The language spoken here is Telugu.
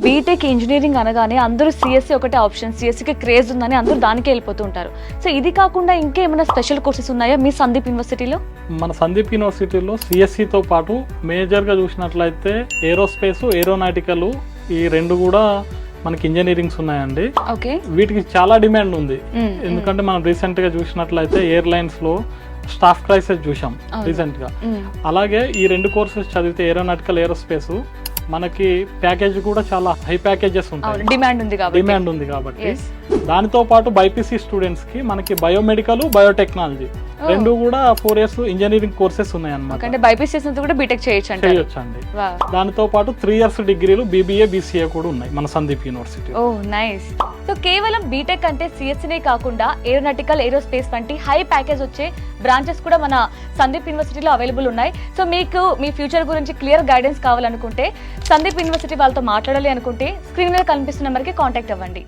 బీటెక్ ఇంజనీరింగ్ అనగానే అందరూ సిఎస్సి ఒకటే ఆప్షన్, సిఎస్సికి క్రేజ్ ఉందని అందరూ దానికే వెళ్ళిపోతూ ఉంటారు. సో ఇది కాకుండా ఇంకేమైనా స్పెషల్ కోర్సెస్ ఉన్నాయా మీ సందీప్ యూనివర్సిటీలో? మన సందీప్ యూనివర్సిటీలో సిఎస్సితో పాటు మేజర్గా చూసినట్లయితే ఏరోస్పేస్, ఏరోనాటికల్ ఈ రెండు కూడా మనకి ఇంజనీరింగ్స్ ఉన్నాయండి. ఓకే, వీటికి చాలా డిమాండ్ ఉంది. ఎందుకంటే మనం రీసెంట్గా చూసినట్లయితే ఎయిర్లైన్స్లో స్టాఫ్ క్రైసిస్ చూసాం రీసెంట్గా. అలాగే ఈ రెండు కోర్సెస్ చదివితే ఏరోనాటికల్, ఏరోస్పేస్ మనకి ప్యాకేజ్ కూడా చాలా హై ప్యాకేజెస్ ఉంటాయి, డిమాండ్ ఉంది కాబట్టి. దానితో పాటు బైపీసీ స్టూడెంట్స్ కి మనకి బయోమెడికల్, బయోటెక్నాలజీ రెండు కూడా 4 years ఇంజనీరింగ్ కోర్సెస్ ఉన్నాయి అన్నమాట. అంటే బైపీసీ కూడా బీటెక్ చేయొచ్చండి. దానితో పాటు 3 years డిగ్రీలు BBA, BCA కూడా ఉన్నాయి మన సందీప్ యూనివర్సిటీ. ఓ నైస్. సో కేవలం బీటెక్ అంటే సిఎస్సినే కాకుండా ఏరోనాటికల్, ఏరోస్పేస్ వంటి హై ప్యాకేజ్ వచ్చే బ్రాంచెస్ కూడా మన సందీప్ యూనివర్సిటీలో అవైలబుల్ ఉన్నాయి. సో మీకు మీ ఫ్యూచర్ గురించి క్లియర్ గైడెన్స్ కావాలనుకుంటే, సందీప్ యూనివర్సిటీ వాళ్ళతో మాట్లాడాలి అనుకుంటే స్క్రీన్ మీద కనిపిస్తున్న నెంబర్కి కాంటాక్ట్ అవ్వండి.